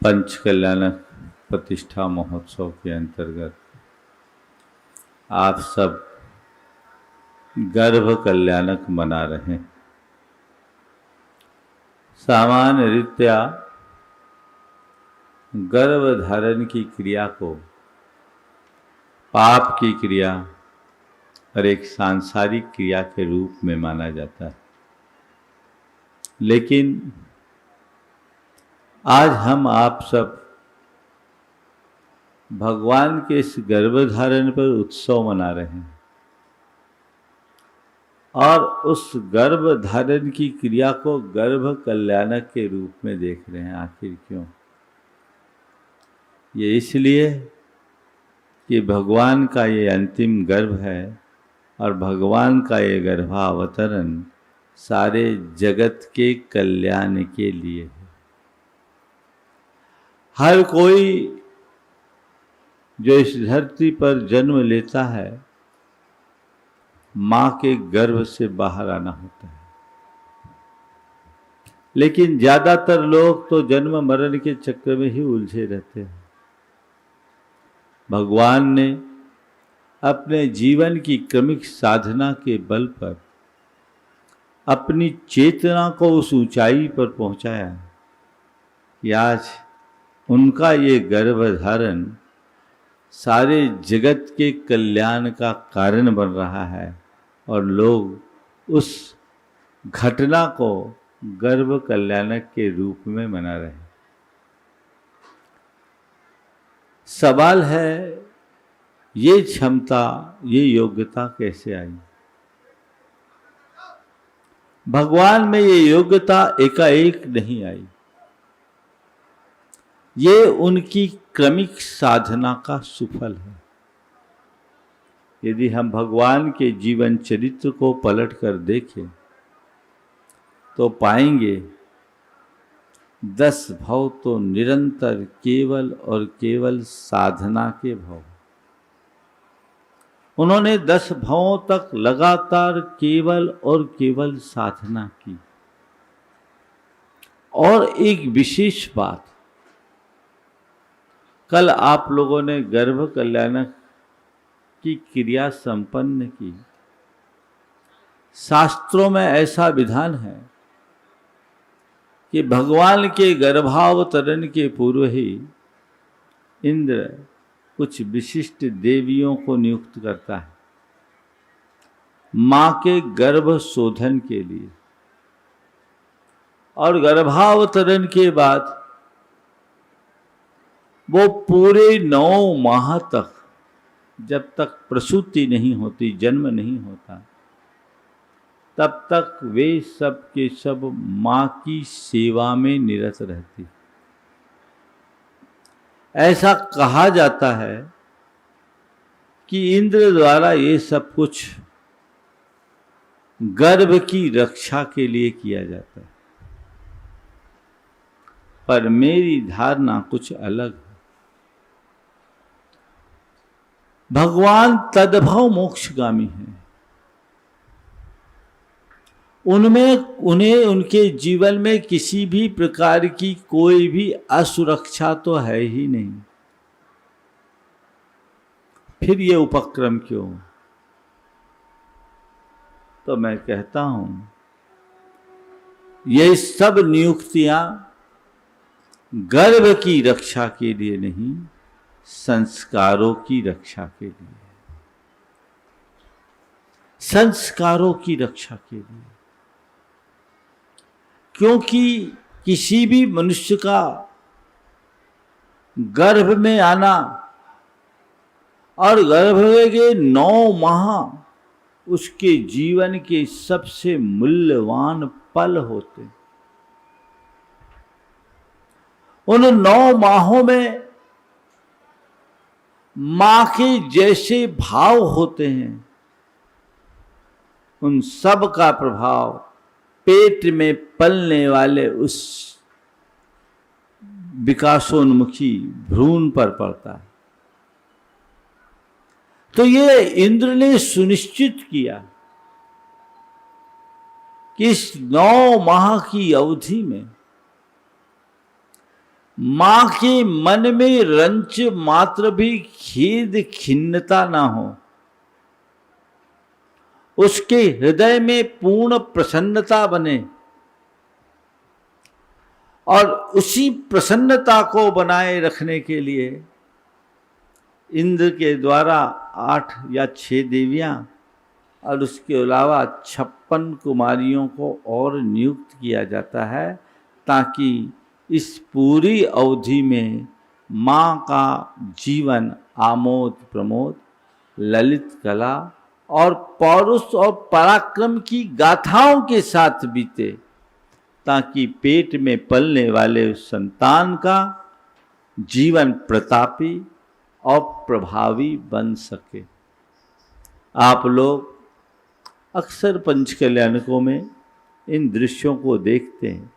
पंच कल्याणक प्रतिष्ठा महोत्सव के अंतर्गत आप सब गर्भ कल्याणक मना रहे हैं। सामान्य रीत्या गर्भ धारण की क्रिया को पाप की क्रिया और एक सांसारिक क्रिया के रूप में माना जाता है, लेकिन आज हम आप सब भगवान के इस गर्भधारण पर उत्सव मना रहे हैं और उस गर्भ धारण की क्रिया को गर्भ कल्याणक के रूप में देख रहे हैं। आखिर क्यों? ये इसलिए कि भगवान का ये अंतिम गर्भ है और भगवान का ये गर्भावतरण सारे जगत के कल्याण के लिए है। हर कोई जो इस धरती पर जन्म लेता है, मां के गर्भ से बाहर आना होता है, लेकिन ज्यादातर लोग तो जन्म मरण के चक्र में ही उलझे रहते हैं। भगवान ने अपने जीवन की क्रमिक साधना के बल पर अपनी चेतना को उस ऊंचाई पर पहुंचाया कि आज उनका ये गर्भधारण सारे जगत के कल्याण का कारण बन रहा है और लोग उस घटना को गर्भ कल्याणक के रूप में मना रहे हैं। सवाल है, ये क्षमता, ये योग्यता कैसे आई? भगवान में ये योग्यता एकाएक नहीं आई, ये उनकी क्रमिक साधना का सुफल है। यदि हम भगवान के जीवन चरित्र को पलट कर देखें तो पाएंगे 10 भव तो निरंतर केवल और केवल साधना के भव। उन्होंने 10 भवों तक लगातार केवल और केवल साधना की। और एक विशेष बात, कल आप लोगों ने गर्भ कल्याणक की क्रिया संपन्न की। शास्त्रों में ऐसा विधान है कि भगवान के गर्भावतरण के पूर्व ही इंद्र कुछ विशिष्ट देवियों को नियुक्त करता है मां के गर्भ शोधन के लिए, और गर्भावतरण के बाद वो पूरे 9 माह तक, जब तक प्रसूति नहीं होती, जन्म नहीं होता, तब तक वे सब के सब मां की सेवा में निरत रहती। ऐसा कहा जाता है कि इंद्र द्वारा ये सब कुछ गर्भ की रक्षा के लिए किया जाता है, पर मेरी धारणा कुछ अलग है। भगवान तद्भव मोक्षगामी हैं। उन्हें उनके जीवन में किसी भी प्रकार की कोई भी असुरक्षा तो है ही नहीं, फिर ये उपक्रम क्यों? तो मैं कहता हूं, ये सब नियुक्तियां गर्भ की रक्षा के लिए नहीं, संस्कारों की रक्षा के लिए, संस्कारों की रक्षा के लिए। क्योंकि किसी भी मनुष्य का गर्भ में आना और गर्भ के 9 माह उसके जीवन के सबसे मूल्यवान पल होते। उन 9 माहों में मां के जैसे भाव होते हैं, उन सब का प्रभाव पेट में पलने वाले उस विकासोन्मुखी भ्रूण पर पड़ता है। तो ये इंद्र ने सुनिश्चित किया कि इस 9 माह की अवधि में मां के मन में रंच मात्र भी खेद खिन्नता ना हो, उसके हृदय में पूर्ण प्रसन्नता बने और उसी प्रसन्नता को बनाए रखने के लिए इंद्र के द्वारा 8 या 6 देवियां और उसके अलावा 56 कुमारियों को और नियुक्त किया जाता है, ताकि इस पूरी अवधि में मां का जीवन आमोद प्रमोद, ललित कला और पौरुष और पराक्रम की गाथाओं के साथ बीते, ताकि पेट में पलने वाले उस संतान का जीवन प्रतापी और प्रभावी बन सके। आप लोग अक्सर पंचकल्याणकों में इन दृश्यों को देखते हैं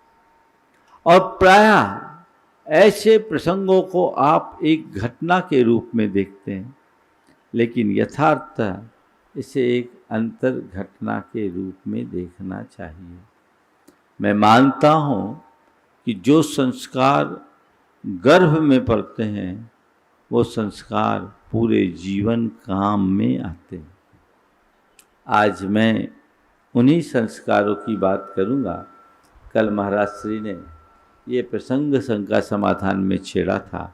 और प्रायः ऐसे प्रसंगों को आप एक घटना के रूप में देखते हैं, लेकिन यथार्थतः इसे एक अंतर घटना के रूप में देखना चाहिए। मैं मानता हूँ कि जो संस्कार गर्भ में पड़ते हैं वो संस्कार पूरे जीवन काम में आते हैं। आज मैं उन्हीं संस्कारों की बात करूँगा। कल महाराज श्री ने ये प्रसंग शंका समाधान में छेड़ा था,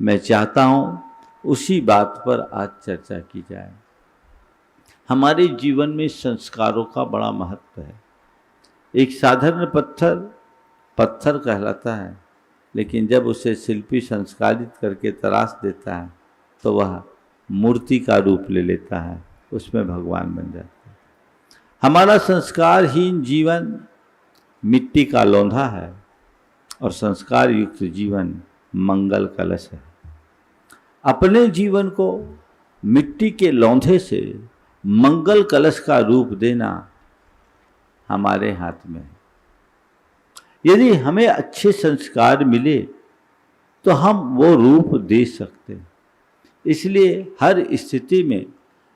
मैं चाहता हूँ उसी बात पर आज चर्चा की जाए। हमारे जीवन में संस्कारों का बड़ा महत्व है। एक साधारण पत्थर कहलाता है, लेकिन जब उसे शिल्पी संस्कारित करके तराश देता है तो वह मूर्ति का रूप ले लेता है, उसमें भगवान बन जाता है। हमारा संस्कारहीन जीवन मिट्टी का लोंधा है और संस्कार युक्त जीवन मंगल कलश है। अपने जीवन को मिट्टी के लौंधे से मंगल कलश का रूप देना हमारे हाथ में है। यदि हमें अच्छे संस्कार मिले तो हम वो रूप दे सकते हैं। इसलिए हर स्थिति में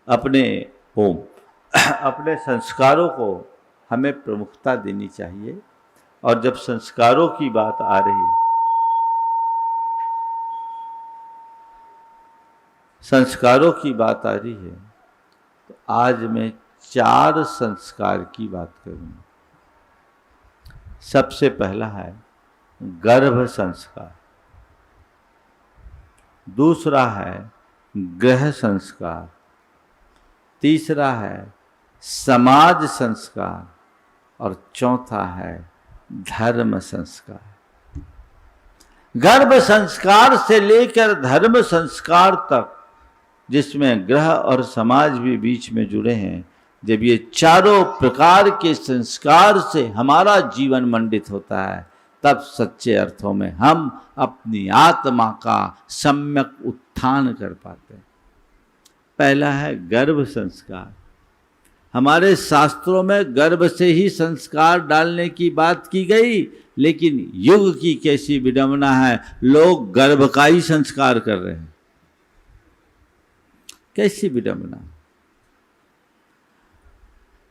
अपने संस्कारों को हमें प्रमुखता देनी चाहिए। और जब संस्कारों की बात आ रही है, तो आज मैं 4 संस्कार की बात करूंगा। सबसे पहला है गर्भ संस्कार, दूसरा है गृह संस्कार, तीसरा है समाज संस्कार और चौथा है धर्म संस्कार। गर्भ संस्कार से लेकर धर्म संस्कार तक, जिसमें ग्रह और समाज भी बीच में जुड़े हैं, जब ये चारों प्रकार के संस्कार से हमारा जीवन मंडित होता है, तब सच्चे अर्थों में हम अपनी आत्मा का सम्यक उत्थान कर पाते हैं। पहला है गर्भ संस्कार। हमारे शास्त्रों में गर्भ से ही संस्कार डालने की बात की गई, लेकिन युग की कैसी विडंबना है, लोग गर्भ का ही संस्कार कर रहे हैं। कैसी विडंबना!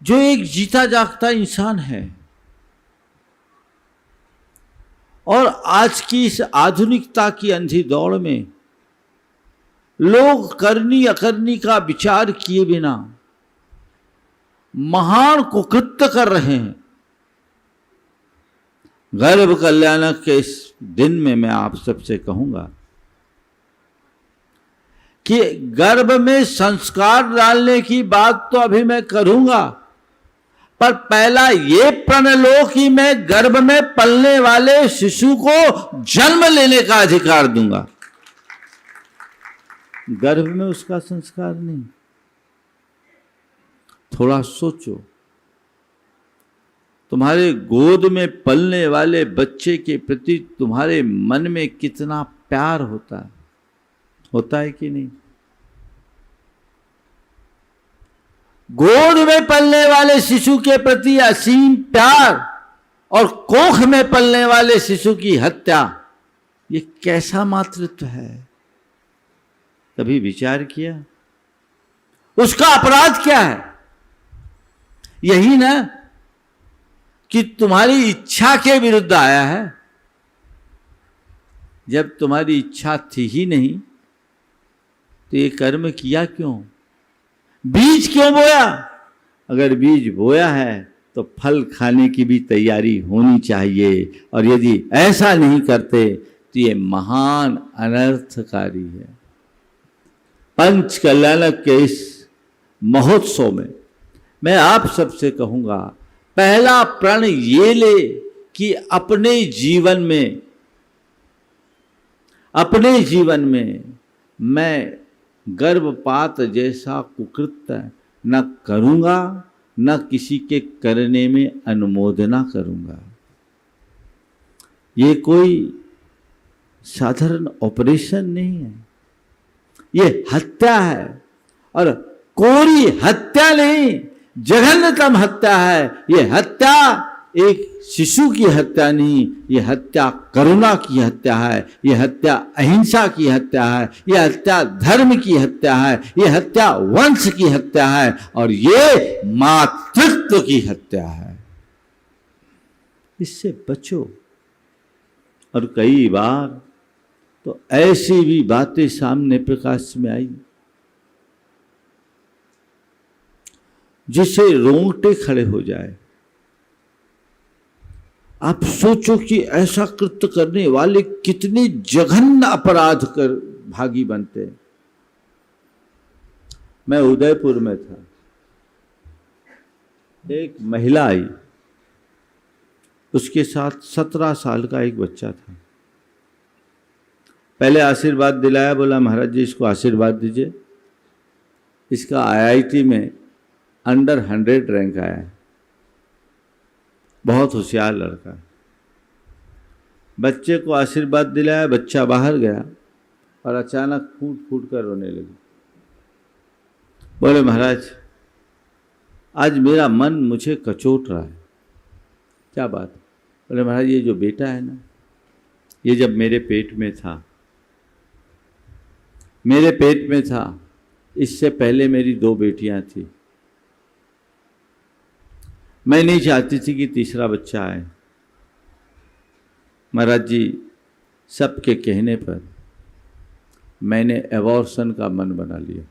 जो एक जीता जागता इंसान है और आज की इस आधुनिकता की अंधी दौड़ में लोग करनी अकरनी का विचार किए बिना महान कुकृत्य कर रहे हैं। गर्भ कल्याणक के इस दिन में मैं आप सबसे कहूंगा कि गर्भ में संस्कार डालने की बात तो अभी मैं करूंगा, पर पहला ये प्रण लो कि मैं गर्भ में पलने वाले शिशु को जन्म लेने का अधिकार दूंगा। गर्भ में उसका संस्कार नहीं। थोड़ा सोचो, तुम्हारे गोद में पलने वाले बच्चे के प्रति तुम्हारे मन में कितना प्यार होता है कि नहीं? गोद में पलने वाले शिशु के प्रति असीम प्यार और कोख में पलने वाले शिशु की हत्या, ये कैसा मातृत्व है? कभी विचार किया? उसका अपराध क्या है? यही ना कि तुम्हारी इच्छा के विरुद्ध आया है। जब तुम्हारी इच्छा थी ही नहीं तो ये कर्म किया क्यों? बीज क्यों बोया? अगर बीज बोया है तो फल खाने की भी तैयारी होनी चाहिए, और यदि ऐसा नहीं करते तो ये महान अनर्थकारी है। पंच कल्याणक के इस महोत्सव में मैं आप सबसे कहूंगा, पहला प्रण ये ले कि अपने जीवन में मैं गर्भपात जैसा कुकृत्य न करूंगा, न किसी के करने में अनुमोदना करूंगा। ये कोई साधारण ऑपरेशन नहीं है, ये हत्या है, और कोरी हत्या नहीं, जघन्यतम हत्या है। ये हत्या एक शिशु की हत्या नहीं, ये हत्या करुणा की हत्या है, ये हत्या अहिंसा की हत्या है, ये हत्या धर्म की हत्या है, ये हत्या वंश की हत्या है, और ये मातृत्व की हत्या है। इससे बचो। और कई बार तो ऐसी भी बातें सामने प्रकाश में आई जिससे रोंगटे खड़े हो जाए। आप सोचो कि ऐसा कृत्य करने वाले कितने जघन्य अपराध कर भागी बनते। मैं उदयपुर में था, एक महिला आई, उसके साथ 17 साल का एक बच्चा था। पहले आशीर्वाद दिलाया, बोला महाराज जी इसको आशीर्वाद दीजिए, इसका IIT में अंडर 100 रैंक आया है, बहुत होशियार लड़का। बच्चे को आशीर्वाद दिलाया, बच्चा बाहर गया और अचानक फूट फूट कर रोने लगी। बोले महाराज आज मेरा मन मुझे कचोट रहा है। क्या बात? बोले महाराज ये जो बेटा है ना, ये जब मेरे पेट में था, इससे पहले मेरी 2 बेटियां थी। मैं नहीं चाहती थी कि तीसरा बच्चा आए। महाराज जी सबके कहने पर मैंने एबॉर्शन का मन बना लिया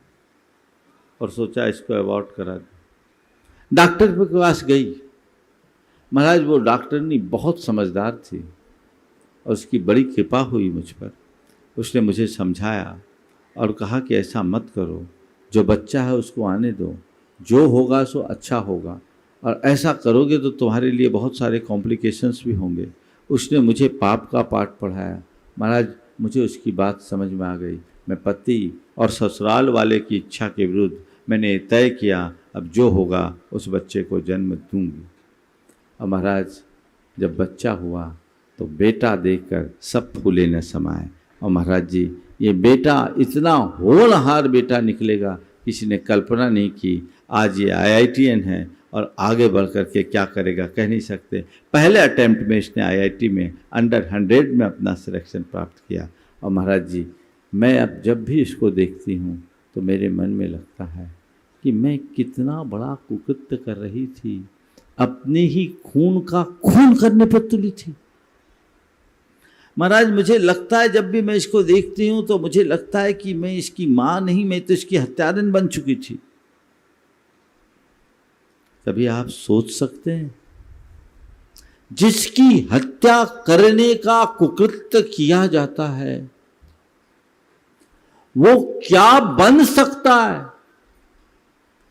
और सोचा इसको अबॉर्ट करा दूं। डॉक्टर के पास गई। महाराज वो डॉक्टरनी बहुत समझदार थी और उसकी बड़ी कृपा हुई मुझ पर। उसने मुझे समझाया और कहा कि ऐसा मत करो, जो बच्चा है उसको आने दो, जो होगा सो अच्छा होगा, और ऐसा करोगे तो तुम्हारे लिए बहुत सारे कॉम्प्लिकेशंस भी होंगे। उसने मुझे पाप का पाठ पढ़ाया। महाराज मुझे उसकी बात समझ में आ गई। मैं पति और ससुराल वाले की इच्छा के विरुद्ध मैंने तय किया, अब जो होगा उस बच्चे को जन्म दूंगी। और महाराज जब बच्चा हुआ तो बेटा देखकर सब फूले न समाए। और महाराज जी ये बेटा इतना होनहार बेटा निकलेगा, किसी ने कल्पना नहीं की। आज ये IITN है और आगे बढ़ कर के क्या करेगा कह नहीं सकते। पहले अटेम्प्ट में इसने IIT में अंडर 100 में अपना सिलेक्शन प्राप्त किया। और महाराज जी मैं अब जब भी इसको देखती हूँ तो मेरे मन में लगता है कि मैं कितना बड़ा कुकृत्य कर रही थी, अपने ही खून का खून करने पर तुली थी। महाराज मुझे लगता है जब भी मैं इसको देखती हूँ तो मुझे लगता है कि मैं इसकी माँ नहीं, मैं तो इसकी हत्यारन बन चुकी थी। कभी आप सोच सकते हैं जिसकी हत्या करने का कुकृत्य किया जाता है वो क्या बन सकता है?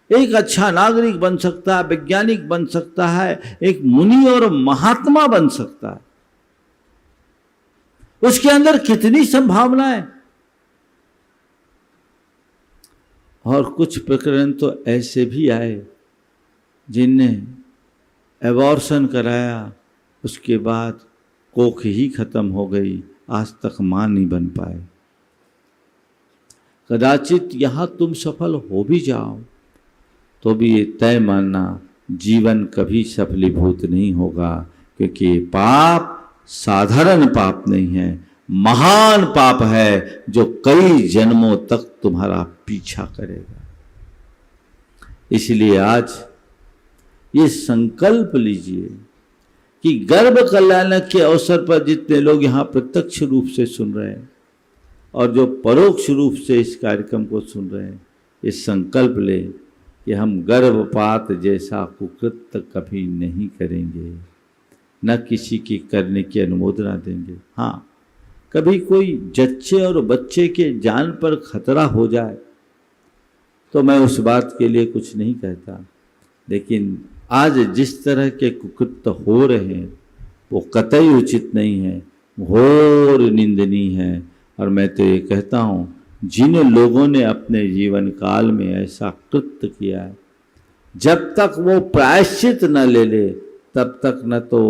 एक अच्छा नागरिक बन सकता है, वैज्ञानिक बन सकता है, एक मुनि और महात्मा बन सकता है। उसके अंदर कितनी संभावनाएं। और कुछ प्रकरण तो ऐसे भी आए जिनने एबॉर्शन कराया, उसके बाद कोख ही खत्म हो गई, आज तक मां नहीं बन पाए। कदाचित यहां तुम सफल हो भी जाओ तो भी ये तय मानना जीवन कभी सफलीभूत नहीं होगा, क्योंकि ये पाप साधारण पाप नहीं है, महान पाप है जो कई जन्मों तक तुम्हारा पीछा करेगा। इसलिए आज ये संकल्प लीजिए कि गर्भ कल्याणक के अवसर पर जितने लोग यहाँ प्रत्यक्ष रूप से सुन रहे हैं और जो परोक्ष रूप से इस कार्यक्रम को सुन रहे हैं, ये संकल्प ले कि हम गर्भपात जैसा कुकृत्य कभी नहीं करेंगे, न किसी की करने की अनुमोदना देंगे। हाँ, कभी कोई जच्चे और बच्चे के जान पर खतरा हो जाए तो मैं उस बात के लिए कुछ नहीं कहता, लेकिन आज जिस तरह के कुकृत्य हो रहे हैं वो कतई उचित नहीं है, घोर निंदनीय है। और मैं तो ये कहता हूँ, जिन लोगों ने अपने जीवन काल में ऐसा कृत्य किया है, जब तक वो प्रायश्चित न ले ले तब तक न तो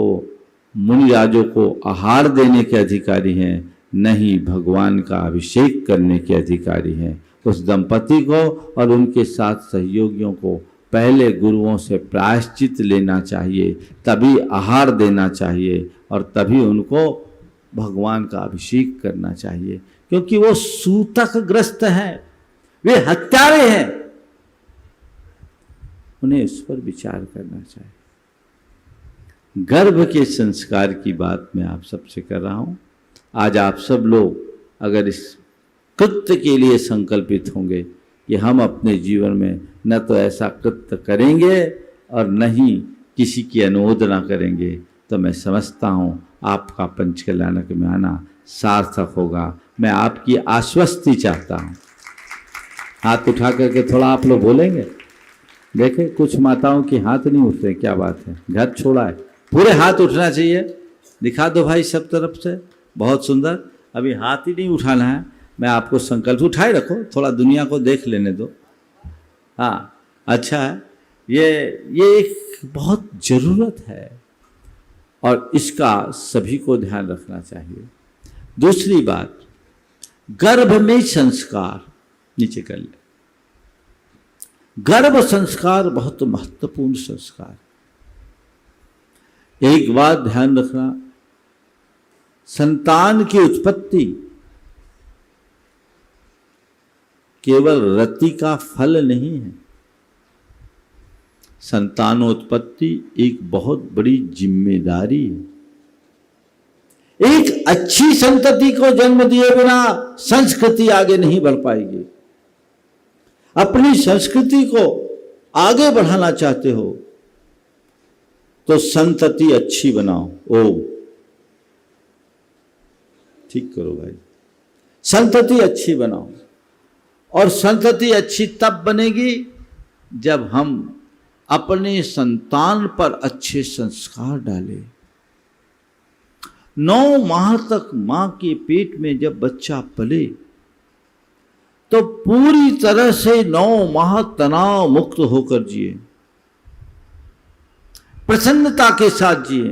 मुनिराजों को आहार देने के अधिकारी हैं, न ही भगवान का अभिषेक करने के अधिकारी हैं। उस दंपति को और उनके साथ सहयोगियों को पहले गुरुओं से प्रायश्चित लेना चाहिए, तभी आहार देना चाहिए और तभी उनको भगवान का अभिषेक करना चाहिए, क्योंकि वो सूतक ग्रस्त हैं, वे हत्यारे हैं। उन्हें इस पर विचार करना चाहिए। गर्भ के संस्कार की बात मैं आप सबसे कर रहा हूं। आज आप सब लोग अगर इस कृत्य के लिए संकल्पित होंगे कि हम अपने जीवन में न तो ऐसा कृत्य करेंगे और न ही किसी की अनुमोदना करेंगे, तो मैं समझता हूँ आपका पंचकल्याणक में आना सार्थक होगा। मैं आपकी आश्वस्ति चाहता हूँ। हाथ उठा करके थोड़ा आप लोग बोलेंगे। देखें, कुछ माताओं के हाथ नहीं उठ रहे, क्या बात है, घर छोड़ा है। पूरे हाथ उठना चाहिए, दिखा दो भाई सब तरफ से, बहुत सुंदर। अभी हाथ ही नहीं उठाना है, मैं आपको संकल्प उठाए रखो, थोड़ा दुनिया को देख लेने दो। हाँ, अच्छा है, ये एक बहुत ज़रूरत है और इसका सभी को ध्यान रखना चाहिए। दूसरी बात, गर्भ में संस्कार नीचे कर ले। गर्भ संस्कार बहुत महत्वपूर्ण संस्कार। एक बात ध्यान रखना, संतान की उत्पत्ति केवल रति का फल नहीं है। संतानोत्पत्ति एक बहुत बड़ी जिम्मेदारी है। एक अच्छी संतति को जन्म दिए बिना संस्कृति आगे नहीं बढ़ पाएगी। अपनी संस्कृति को आगे बढ़ाना चाहते हो तो संतति अच्छी बनाओ। ओ ठीक करो भाई, संतति अच्छी बनाओ। और संतति अच्छी तब बनेगी जब हम अपने संतान पर अच्छे संस्कार डालें। 9 माह तक मां के पेट में जब बच्चा पले तो पूरी तरह से 9 माह तनाव मुक्त होकर जिए, प्रसन्नता के साथ जिए,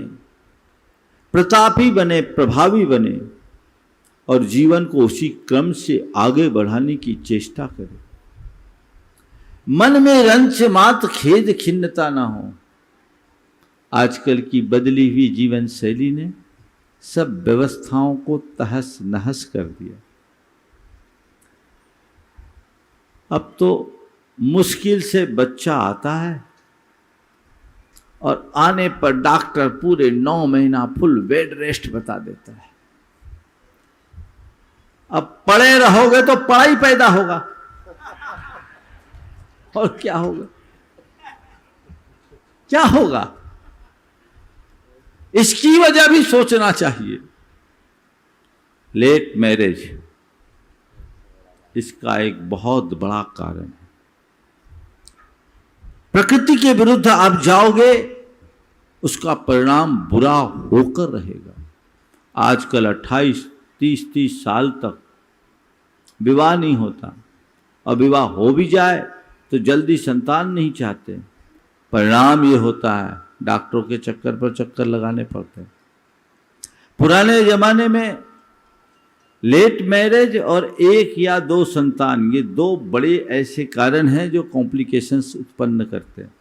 प्रतापी बने, प्रभावी बने और जीवन को उसी क्रम से आगे बढ़ाने की चेष्टा करें। मन में रंच मात्र खेद खिन्नता ना हो। आजकल की बदली हुई जीवन शैली ने सब व्यवस्थाओं को तहस नहस कर दिया। अब तो मुश्किल से बच्चा आता है और आने पर डॉक्टर पूरे 9 महीना फुल बेड रेस्ट बता देता है। अब पड़े रहोगे तो पढ़ाई पैदा होगा और क्या होगा, क्या होगा, इसकी वजह भी सोचना चाहिए। लेट मैरिज इसका एक बहुत बड़ा कारण है। प्रकृति के विरुद्ध आप जाओगे, उसका परिणाम बुरा होकर रहेगा। आजकल 28, 30 साल तक विवाह नहीं होता और विवाह हो भी जाए तो जल्दी संतान नहीं चाहते। परिणाम ये होता है डॉक्टरों के चक्कर पर चक्कर लगाने पड़ते हैं। पुराने जमाने में लेट मैरिज और 1 या 2 संतान, ये 2 बड़े ऐसे कारण हैं जो कॉम्प्लिकेशंस उत्पन्न करते हैं।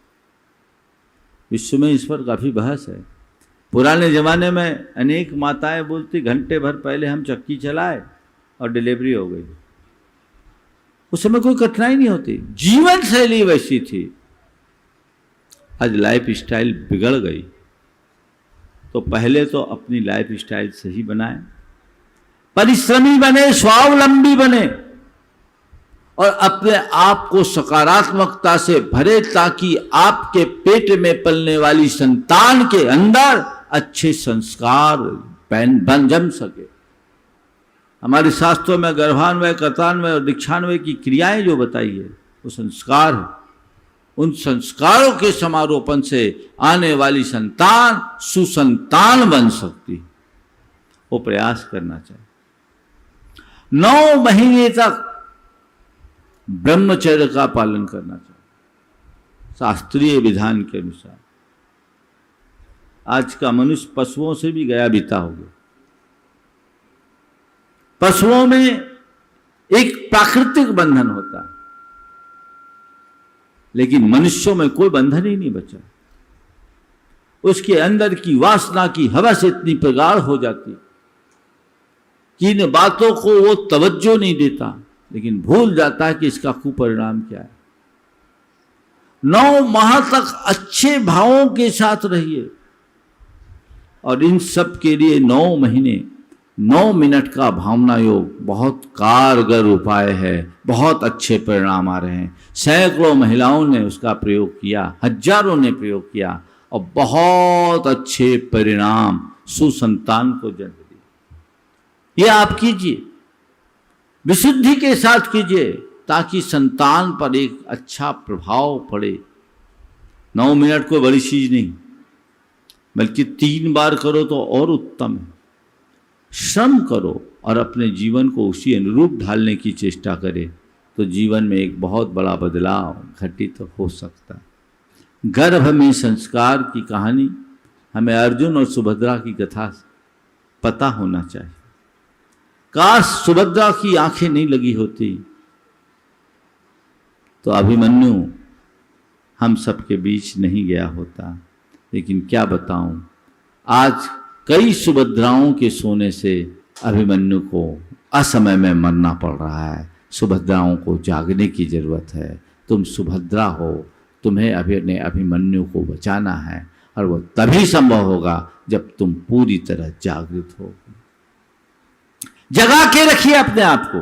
विश्व में इस पर काफ़ी बहस है। पुराने ज़माने में अनेक माताएं बोलती घंटे भर पहले हम चक्की चलाए और डिलीवरी हो गई। उस समय कोई कठिनाई नहीं होती, जीवन शैली वैसी थी। आज लाइफ स्टाइल बिगड़ गई। तो पहले तो अपनी लाइफ स्टाइल सही बनाएं, परिश्रमी बने, स्वावलंबी बने और अपने आप को सकारात्मकता से भरे, ताकि आपके पेट में पलने वाली संतान के अंदर अच्छे संस्कार बन जम सके। हमारे शास्त्रों में गर्भान्वय, कर्तान्वय और दीक्षान्वय की क्रियाएं जो बताई है वो संस्कार है। उन संस्कारों के समारोपण से आने वाली संतान सुसंतान बन सकती है, वो प्रयास करना चाहिए। 9 महीने तक ब्रह्मचर्य का पालन करना चाहिए शास्त्रीय विधान के अनुसार। आज का मनुष्य पशुओं से भी गया बीता हो गया। पशुओं में एक प्राकृतिक बंधन होता है, लेकिन मनुष्यों में कोई बंधन ही नहीं बचा। उसके अंदर की वासना की हवस इतनी प्रगाढ़ हो जाती कि इन बातों को वो तवज्जो नहीं देता, लेकिन भूल जाता है कि इसका कुपरिणाम क्या है। 9 माह तक अच्छे भावों के साथ रहिए और इन सब के लिए 9 महीने 9 मिनट का भावना योग बहुत कारगर उपाय है। बहुत अच्छे परिणाम आ रहे हैं। सैकड़ों महिलाओं ने उसका प्रयोग किया, हजारों ने प्रयोग किया और बहुत अच्छे परिणाम सुसंतान को जन्म दिया। ये आप कीजिए, विशुद्धि के साथ कीजिए, ताकि संतान पर एक अच्छा प्रभाव पड़े। 9 मिनट कोई बड़ी चीज नहीं, बल्कि 3 बार करो तो और उत्तम है। श्रम करो और अपने जीवन को उसी अनुरूप ढालने की चेष्टा करे तो जीवन में एक बहुत बड़ा बदलाव घटित हो सकता है। गर्भ में संस्कार की कहानी हमें अर्जुन और सुभद्रा की कथा पता होना चाहिए। काश सुभद्रा की आंखें नहीं लगी होती तो अभिमन्यु हम सबके बीच नहीं गया होता। लेकिन क्या बताऊं, आज कई सुभद्राओं के सोने से अभिमन्यु को असमय में मरना पड़ रहा है। सुभद्राओं को जागने की जरूरत है। तुम सुभद्रा हो, तुम्हें अपने अभिमन्यु को बचाना है और वह तभी संभव होगा जब तुम पूरी तरह जागृत हो। जगा के रखिए अपने आप को।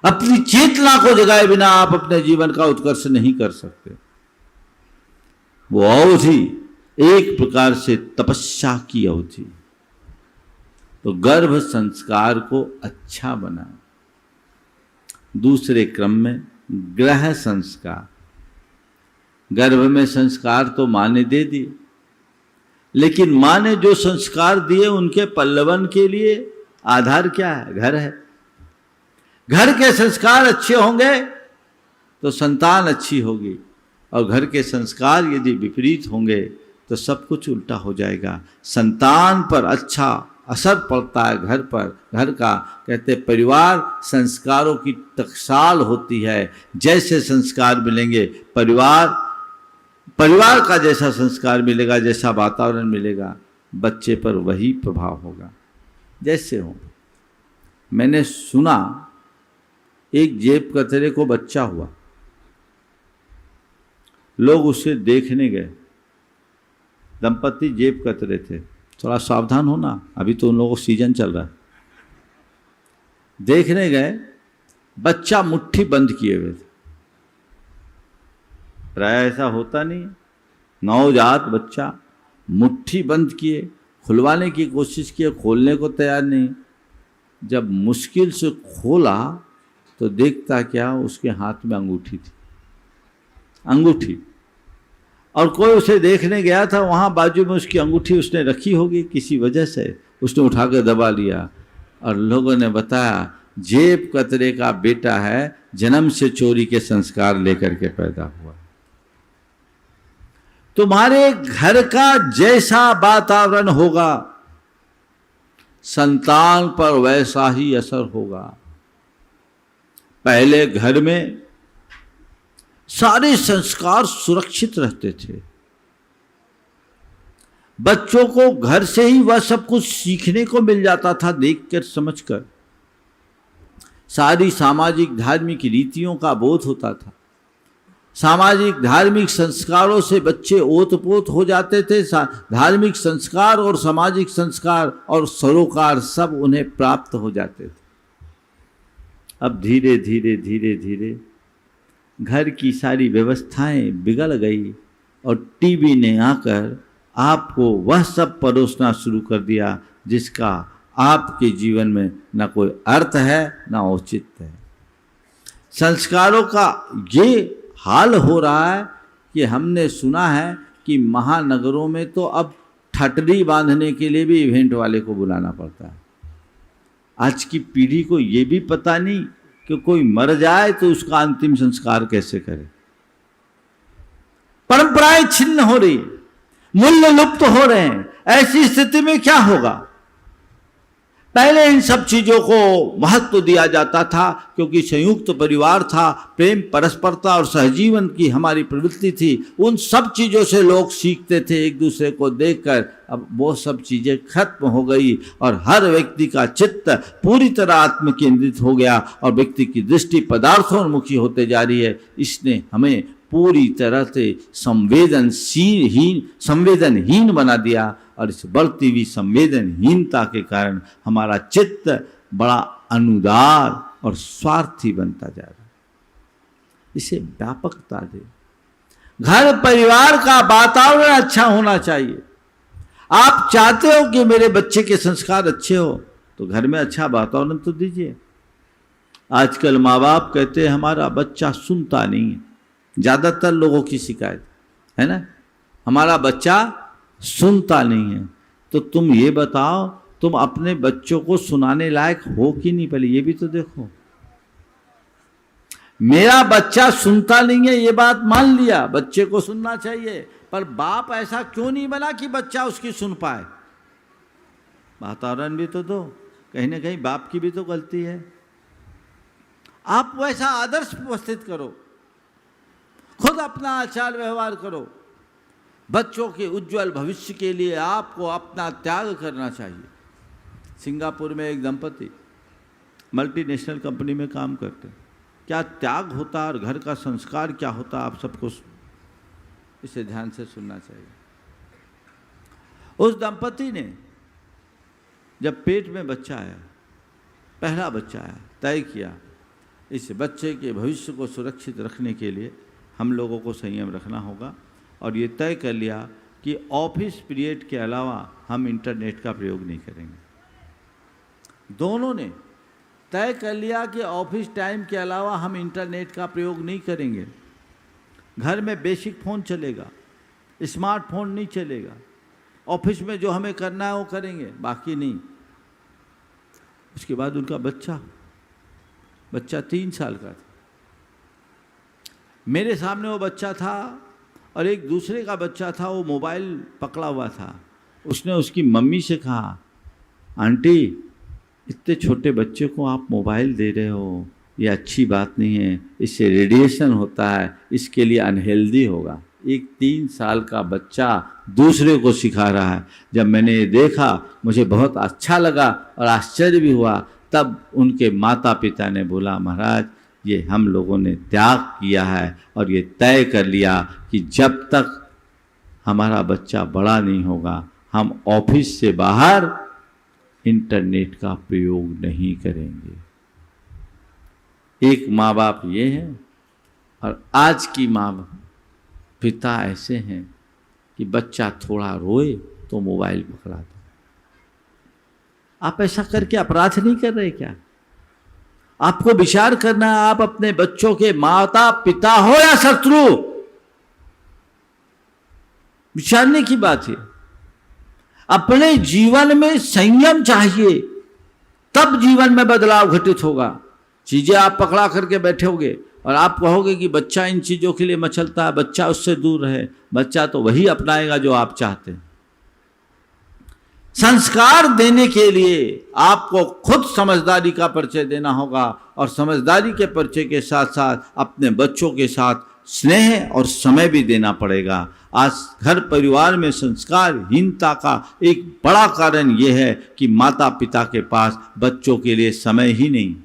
अपनी चेतना को जगाए बिना आप अपने जीवन का उत्कर्ष नहीं कर सकते। वो अवधि एक प्रकार से तपस्या की अवधि। तो गर्भ संस्कार को अच्छा बना। दूसरे क्रम में ग्रह संस्कार। गर्भ में संस्कार तो मां ने दे दिए, लेकिन मां ने जो संस्कार दिए उनके पल्लवन के लिए आधार क्या है? घर है। घर के संस्कार अच्छे होंगे तो संतान अच्छी होगी, और घर के संस्कार यदि विपरीत होंगे तो सब कुछ उल्टा हो जाएगा। संतान पर अच्छा असर पड़ता है घर पर। घर का कहते परिवार संस्कारों की टकसाल होती है। जैसे संस्कार मिलेंगे परिवार का जैसा संस्कार मिलेगा, जैसा वातावरण मिलेगा, बच्चे पर वही प्रभाव होगा जैसे हो। मैंने सुना एक जेब कतरे को बच्चा हुआ, लोग उसे देखने गए। दंपति जेब कतरे थे। थोड़ा सावधान होना, अभी तो उन लोगों को सीजन चल रहा है। देखने गए, बच्चा मुट्ठी बंद किए हुए थे। प्राय ऐसा होता नहीं। नवजात बच्चा मुट्ठी बंद किए, खुलवाने की कोशिश किए, खोलने को तैयार नहीं। जब मुश्किल से खोला तो देखता क्या, उसके हाथ में अंगूठी थी। अंगूठी। और कोई उसे देखने गया था, वहाँ बाजू में उसकी अंगूठी उसने रखी होगी, किसी वजह से उसने उठाकर दबा लिया। और लोगों ने बताया जेब कतरे का बेटा है, जन्म से चोरी के संस्कार लेकर के पैदा हुआ। तुम्हारे घर का जैसा वातावरण होगा, संतान पर वैसा ही असर होगा। पहले घर में सारे संस्कार सुरक्षित रहते थे। बच्चों को घर से ही वह सब कुछ सीखने को मिल जाता था, देखकर समझकर। सारी सामाजिक धार्मिक रीतियों का बोध होता था। सामाजिक धार्मिक संस्कारों से बच्चे ओतपोत हो जाते थे। धार्मिक संस्कार और सामाजिक संस्कार और सरोकार सब उन्हें प्राप्त हो जाते थे। अब धीरे धीरे धीरे धीरे घर की सारी व्यवस्थाएं बिगड़ गई और टीवी ने आकर आपको वह सब परोसना शुरू कर दिया जिसका आपके जीवन में न कोई अर्थ है न औचित्य है। संस्कारों का ये हाल हो रहा है कि हमने सुना है कि महानगरों में तो अब ठटरी बांधने के लिए भी इवेंट वाले को बुलाना पड़ता है। आज की पीढ़ी को ये भी पता नहीं कि कोई मर जाए तो उसका अंतिम संस्कार कैसे करे। परंपराएं छिन्न हो रही है, मूल्य लुप्त हो रहे हैं। ऐसी स्थिति में क्या होगा? पहले इन सब चीजों को महत्व दिया जाता था क्योंकि संयुक्त परिवार था, प्रेम परस्परता और सहजीवन की हमारी प्रवृत्ति थी। उन सब चीजों से लोग सीखते थे एक दूसरे को देखकर। अब वो सब चीजें खत्म हो गई और हर व्यक्ति का चित्त पूरी तरह आत्म केंद्रित हो गया और व्यक्ति की दृष्टि पदार्थोन्मुखी होते जा रही है। इसने हमें पूरी तरह से संवेदनहीन बना दिया और इस बढ़ती हुई संवेदनहीनता के कारण हमारा चित्त बड़ा अनुदार और स्वार्थी बनता जा रहा है। इसे व्यापकता दे। घर परिवार का वातावरण अच्छा होना चाहिए। आप चाहते हो कि मेरे बच्चे के संस्कार अच्छे हो तो घर में अच्छा वातावरण तो दीजिए। आजकल माँ बाप कहते हैं हमारा बच्चा सुनता नहीं है। ज्यादातर लोगों की शिकायत है ना, हमारा बच्चा सुनता नहीं है। तो तुम ये बताओ, तुम अपने बच्चों को सुनाने लायक हो कि नहीं? पहले ये भी तो देखो। मेरा बच्चा सुनता नहीं है ये बात मान लिया, बच्चे को सुनना चाहिए, पर बाप ऐसा क्यों नहीं बना कि बच्चा उसकी सुन पाए? वातावरण भी तो दो। कहीं ना कहीं बाप की भी तो गलती है। आप वैसा आदर्श उपस्थित करो, खुद अपना आचार व्यवहार करो। बच्चों के उज्जवल भविष्य के लिए आपको अपना त्याग करना चाहिए। सिंगापुर में एक दंपति मल्टीनेशनल कंपनी में काम करते हैं। क्या त्याग होता और घर का संस्कार क्या होता, आप सबको इसे ध्यान से सुनना चाहिए। उस दंपति ने जब पेट में बच्चा आया, पहला बच्चा आया, तय किया इस बच्चे के भविष्य को सुरक्षित रखने के लिए हम लोगों को संयम रखना होगा और ये तय कर लिया कि ऑफिस पीरियड के अलावा हम इंटरनेट का प्रयोग नहीं करेंगे। दोनों ने तय कर लिया कि ऑफिस टाइम के अलावा हम इंटरनेट का प्रयोग नहीं करेंगे। घर में बेसिक फ़ोन चलेगा, स्मार्टफोन नहीं चलेगा। ऑफिस में जो हमें करना है वो करेंगे, बाकी नहीं। उसके बाद उनका बच्चा 3 साल का था। मेरे सामने वो बच्चा था और एक दूसरे का बच्चा था, वो मोबाइल पकड़ा हुआ था। उसने उसकी मम्मी से कहा, आंटी इतने छोटे बच्चे को आप मोबाइल दे रहे हो, ये अच्छी बात नहीं है, इससे रेडिएशन होता है, इसके लिए अनहेल्दी होगा। एक 3 साल का बच्चा दूसरे को सिखा रहा है। जब मैंने ये देखा मुझे बहुत अच्छा लगा और आश्चर्य भी हुआ। तब उनके माता पिता ने बोला, महाराज ये हम लोगों ने त्याग किया है और ये तय कर लिया कि जब तक हमारा बच्चा बड़ा नहीं होगा हम ऑफिस से बाहर इंटरनेट का प्रयोग नहीं करेंगे। एक माँ बाप ये है और आज की माँ पिता ऐसे हैं कि बच्चा थोड़ा रोए तो मोबाइल पकड़ा दो। आप ऐसा करके अपराध नहीं कर रहे क्या? आपको विचार करना है, आप अपने बच्चों के माता पिता हो या शत्रु, विचारने की बात है। अपने जीवन में संयम चाहिए, तब जीवन में बदलाव घटित होगा। चीजें आप पकड़ा करके बैठोगे और आप कहोगे कि बच्चा इन चीजों के लिए मचलता है, बच्चा उससे दूर रहे, बच्चा तो वही अपनाएगा जो आप चाहते हैं। संस्कार देने के लिए आपको खुद समझदारी का परिचय देना होगा और समझदारी के परिचय के साथ साथ अपने बच्चों के साथ स्नेह और समय भी देना पड़ेगा। आज घर परिवार में संस्कारहीनता का एक बड़ा कारण यह है कि माता पिता के पास बच्चों के लिए समय ही नहीं,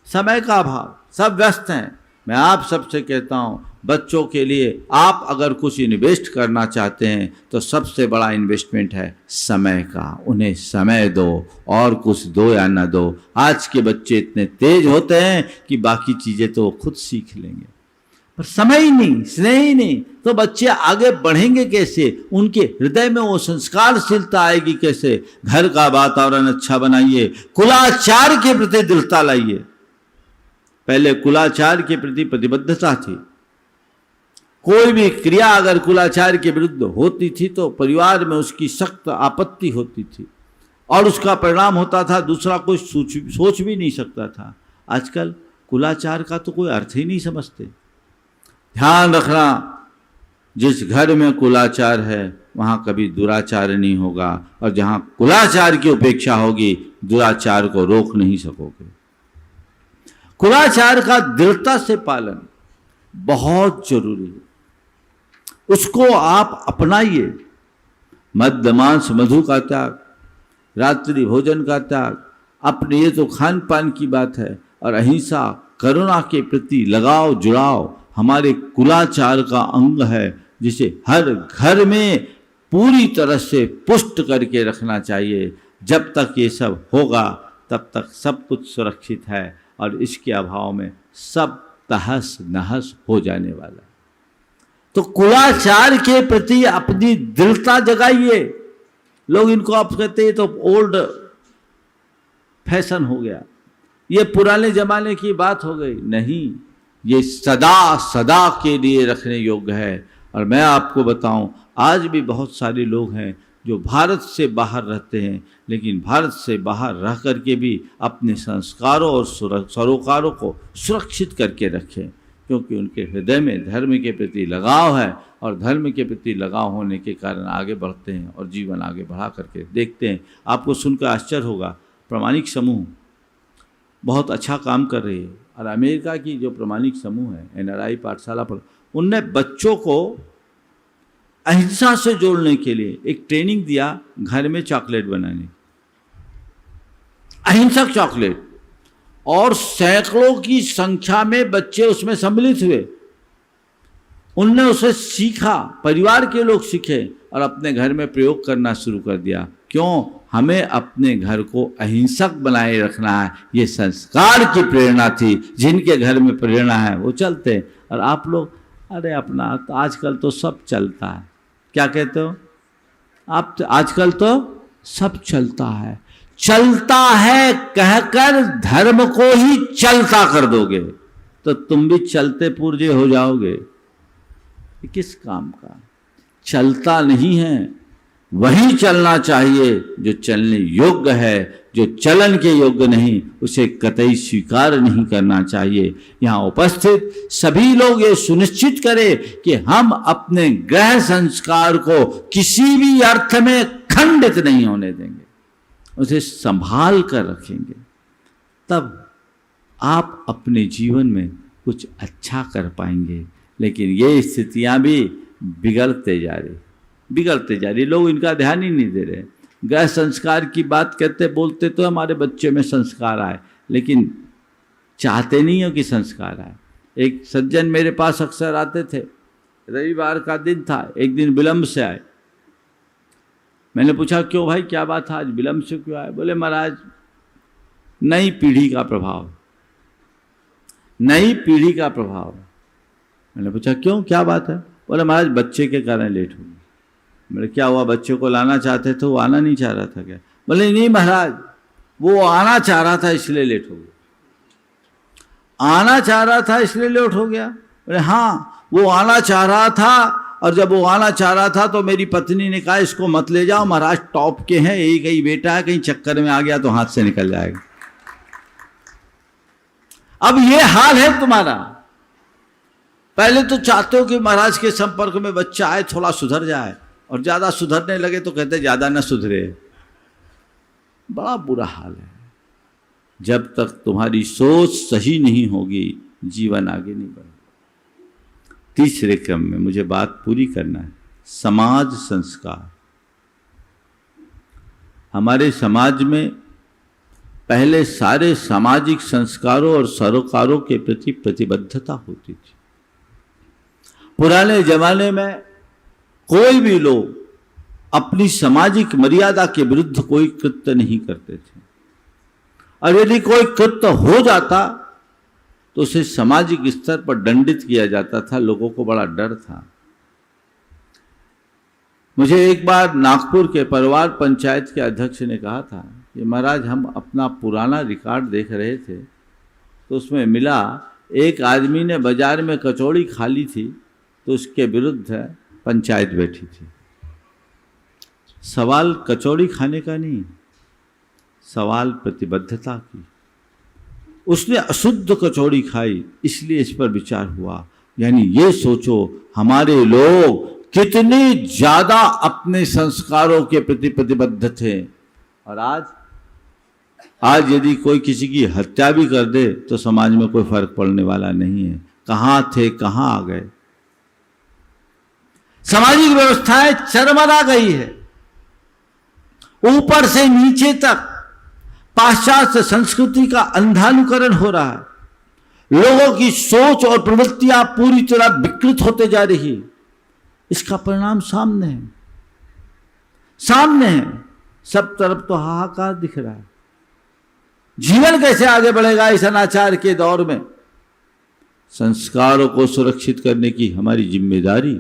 समय का अभाव, सब व्यस्त हैं। मैं आप सबसे कहता हूँ, बच्चों के लिए आप अगर कुछ इन्वेस्ट करना चाहते हैं तो सबसे बड़ा इन्वेस्टमेंट है समय का। उन्हें समय दो, और कुछ दो या ना दो। आज के बच्चे इतने तेज होते हैं कि बाकी चीज़ें तो वो खुद सीख लेंगे, पर समय ही नहीं, स्नेह ही नहीं, तो बच्चे आगे बढ़ेंगे कैसे? उनके हृदय में वो संस्कारशीलता आएगी कैसे? घर का वातावरण अच्छा बनाइए, कुलाचार के प्रति दृढ़ता लाइए। पहले कुलाचार के प्रति प्रतिबद्धता थी। कोई भी क्रिया अगर कुलाचार के विरुद्ध होती थी तो परिवार में उसकी सख्त आपत्ति होती थी, और उसका परिणाम होता था दूसरा कोई सोच भी नहीं सकता था। आजकल कुलाचार का तो कोई अर्थ ही नहीं समझते। ध्यान रखना, जिस घर में कुलाचार है वहाँ कभी दुराचार नहीं होगा, और जहाँ कुलाचार की उपेक्षा होगी दुराचार को रोक नहीं सकोगे। कुलाचार का दृढ़ता से पालन बहुत जरूरी है, उसको आप अपनाइए। मद्य मांस मधु का त्याग, रात्रि भोजन का त्याग, अपने ये तो खान पान की बात है, और अहिंसा, करुणा के प्रति लगाव जुड़ाव हमारे कुलाचार का अंग है, जिसे हर घर में पूरी तरह से पुष्ट करके रखना चाहिए। जब तक ये सब होगा तब तक सब कुछ सुरक्षित है, और इसके अभाव में सब तहस नहस हो जाने वाला है। तो कुलाचार के प्रति अपनी दृढ़ता जगाइए। लोग इनको आप कहते हैं तो ओल्ड फैशन हो गया, ये पुराने जमाने की बात हो गई। नहीं, ये सदा सदा के लिए रखने योग्य है। और मैं आपको बताऊं, आज भी बहुत सारे लोग हैं जो भारत से बाहर रहते हैं, लेकिन भारत से बाहर रह करके भी अपने संस्कारों और सरोकारों को सुरक्षित करके रखें, क्योंकि उनके हृदय में धर्म के प्रति लगाव है, और धर्म के प्रति लगाव होने के कारण आगे बढ़ते हैं और जीवन आगे बढ़ा करके देखते हैं। आपको सुनकर आश्चर्य होगा, प्रामाणिक समूह बहुत अच्छा काम कर रही है, और अमेरिका की जो प्रामाणिक समूह है NRI पाठशाला पर, उनने बच्चों को अहिंसा से जोड़ने के लिए एक ट्रेनिंग दिया, घर में चॉकलेट बनाने, अहिंसक चॉकलेट, और सैकड़ों की संख्या में बच्चे उसमें सम्मिलित हुए। उनने उसे सीखा, परिवार के लोग सीखे और अपने घर में प्रयोग करना शुरू कर दिया। क्यों? हमें अपने घर को अहिंसक बनाए रखना है। ये संस्कार की प्रेरणा थी। जिनके घर में प्रेरणा है वो चलते हैं। और आप लोग, अरे अपना तो आजकल तो सब चलता है, क्या कहते हो आप? आजकल तो सब चलता है। चलता है कहकर धर्म को ही चलता कर दोगे तो तुम भी चलते पुर्जे हो जाओगे। किस काम का? चलता नहीं है, वही चलना चाहिए जो चलने योग्य है। जो चलन के योग्य नहीं उसे कतई स्वीकार नहीं करना चाहिए। यहाँ उपस्थित सभी लोग ये सुनिश्चित करें कि हम अपने गृह संस्कार को किसी भी अर्थ में खंडित नहीं होने देंगे, उसे संभाल कर रखेंगे। तब आप अपने जीवन में कुछ अच्छा कर पाएंगे। लेकिन ये स्थितियां भी बिगड़ते जा रही। लोग इनका ध्यान ही नहीं दे रहे। गृह संस्कार की बात कहते बोलते तो हमारे बच्चे में संस्कार आए, लेकिन चाहते नहीं हो कि संस्कार आए। एक सज्जन मेरे पास अक्सर आते थे, रविवार का दिन था, एक दिन विलंब से आए। मैंने पूछा क्यों भाई, क्या बात है, आज विलंब से क्यों आए? बोले महाराज नई पीढ़ी का प्रभाव। मैंने पूछा क्यों, क्या बात है? बोले महाराज बच्चे के कारण लेट हो गई। मैंने क्या हुआ, बच्चे को लाना चाहते थे, वो आना नहीं चाह रहा था क्या? बोले नहीं महाराज, वो आना चाह रहा था इसलिए लेट हो गया। आना चाह रहा था इसलिए लेट हो गया? बोले हाँ, वो आना चाह रहा था, और जब वो आना चाह रहा था तो मेरी पत्नी ने कहा इसको मत ले जाओ, महाराज टॉप के हैं, एक ही बेटा है, कहीं चक्कर में आ गया तो हाथ से निकल जाएगा। अब ये हाल है तुम्हारा। पहले तो चाहते हो कि महाराज के संपर्क में बच्चा आए, थोड़ा सुधर जाए, और ज्यादा सुधरने लगे तो कहते ज्यादा ना सुधरे। बड़ा बुरा हाल है। जब तक तुम्हारी सोच सही नहीं होगी जीवन आगे नहीं बढ़ेगा। तीसरे क्रम में मुझे बात पूरी करना है, समाज संस्कार। हमारे समाज में पहले सारे सामाजिक संस्कारों और सरोकारों के प्रति प्रतिबद्धता होती थी। पुराने जमाने में कोई भी लोग अपनी सामाजिक मर्यादा के विरुद्ध कोई कृत्य नहीं करते थे, और यदि कोई कृत्य हो जाता तो उसे सामाजिक स्तर पर दंडित किया जाता था। लोगों को बड़ा डर था। मुझे एक बार नागपुर के परिवार पंचायत के अध्यक्ष ने कहा था कि महाराज, हम अपना पुराना रिकॉर्ड देख रहे थे तो उसमें मिला एक आदमी ने बाजार में कचौड़ी खा ली थी तो उसके विरुद्ध पंचायत बैठी थी। सवाल कचौड़ी खाने का नहीं, सवाल प्रतिबद्धता की। उसने अशुद्ध कचौड़ी खाई, इसलिए इस पर विचार हुआ। यानी ये सोचो, हमारे लोग कितने ज्यादा अपने संस्कारों के प्रति प्रतिबद्ध थे। और आज यदि कोई किसी की हत्या भी कर दे तो समाज में कोई फर्क पड़ने वाला नहीं है। कहां थे, कहां आ गए। सामाजिक व्यवस्थाएं चरमरा गई है, ऊपर से नीचे तक पाश्चात्य संस्कृति का अंधानुकरण हो रहा है। लोगों की सोच और प्रवृत्तियां पूरी तरह विकृत होते जा रही है। इसका परिणाम सामने है, सामने है। सब तरफ तो हाहाकार दिख रहा है। जीवन कैसे आगे बढ़ेगा इस अनाचार के दौर में? संस्कारों को सुरक्षित करने की हमारी जिम्मेदारी,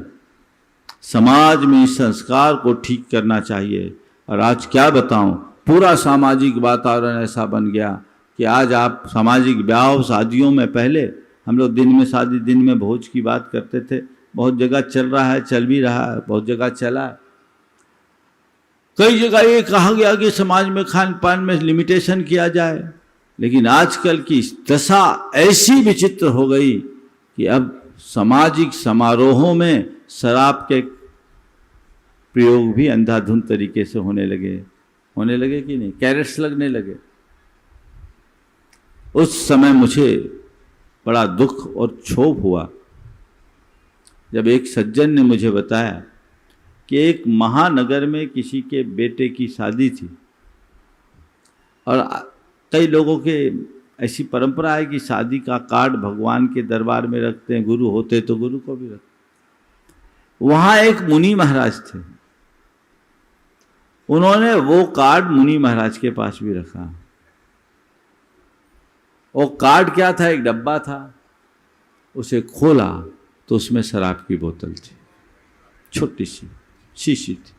समाज में इस संस्कार को ठीक करना चाहिए। और आज क्या बताऊं, पूरा सामाजिक वातावरण ऐसा बन गया कि आज आप सामाजिक ब्याह शादियों में, पहले हम लोग दिन में शादी, दिन में भोज की बात करते थे। बहुत जगह चल रहा है, चल भी रहा है, बहुत जगह चला है। कई जगह ये कहा गया कि समाज में खान पान में लिमिटेशन किया जाए, लेकिन आजकल की दशा ऐसी विचित्र हो गई कि अब सामाजिक समारोहों में शराब के प्रयोग भी अंधाधुंध तरीके से होने लगे कि नहीं, कैरेट्स लगने लगे। उस समय मुझे बड़ा दुख और क्षोभ हुआ जब एक सज्जन ने मुझे बताया कि एक महानगर में किसी के बेटे की शादी थी, और कई लोगों के ऐसी परंपरा है कि शादी का कार्ड भगवान के दरबार में रखते हैं, गुरु होते तो गुरु को भी रखते। वहां एक मुनि महाराज थे, उन्होंने वो कार्ड मुनि महाराज के पास भी रखा। वो कार्ड क्या था? एक डब्बा था। उसे खोला तो उसमें शराब की बोतल थी, छोटी सी शीशी थी।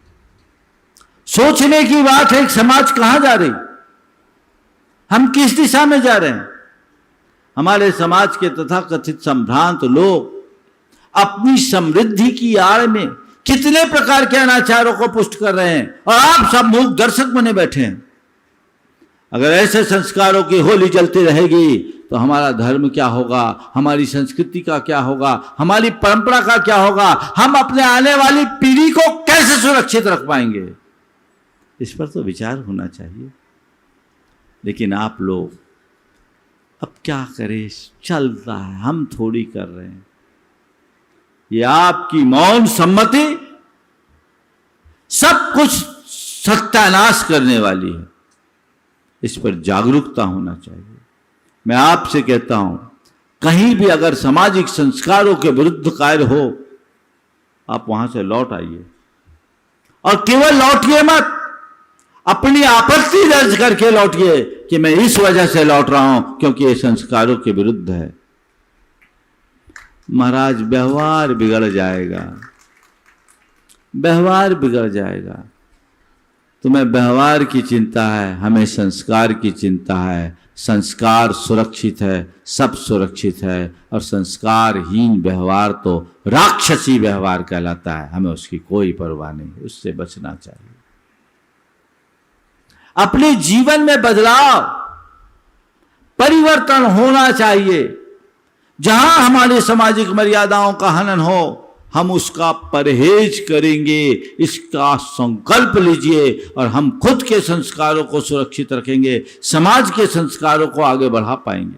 सोचने की बात है, समाज कहां जा रही, हम किस दिशा में जा रहे हैं? हमारे समाज के तथाकथित संभ्रांत लोग अपनी समृद्धि की आड़ में कितने प्रकार के अनाचारों को पुष्ट कर रहे हैं, और आप सब मूक दर्शक बने बैठे हैं। अगर ऐसे संस्कारों की होली जलती रहेगी तो हमारा धर्म क्या होगा, हमारी संस्कृति का क्या होगा, हमारी परंपरा का क्या होगा, हम अपने आने वाली पीढ़ी को कैसे सुरक्षित रख पाएंगे? इस पर तो विचार होना चाहिए। लेकिन आप लोग अब क्या करें, चलता है, हम थोड़ी कर रहे हैं। ये आपकी मौन सम्मति सब कुछ सत्यानाश करने वाली है। इस पर जागरूकता होना चाहिए। मैं आपसे कहता हूं, कहीं भी अगर सामाजिक संस्कारों के विरुद्ध कार्य हो, आप वहां से लौट आइए, और केवल लौटिए मत, अपनी आपत्ति दर्ज करके लौटिए कि मैं इस वजह से लौट रहा हूं क्योंकि ये संस्कारों के विरुद्ध है। महाराज, व्यवहार बिगड़ जाएगा, व्यवहार बिगड़ जाएगा। तुम्हें व्यवहार की चिंता है, हमें संस्कार की चिंता है। संस्कार सुरक्षित है, सब सुरक्षित है, और संस्कारहीन व्यवहार तो राक्षसी व्यवहार कहलाता है। हमें उसकी कोई परवाह नहीं, उससे बचना चाहिए। अपने जीवन में बदलाव, परिवर्तन होना चाहिए। जहां हमारी सामाजिक मर्यादाओं का हनन हो, हम उसका परहेज करेंगे, इसका संकल्प लीजिए, और हम खुद के संस्कारों को सुरक्षित रखेंगे, समाज के संस्कारों को आगे बढ़ा पाएंगे।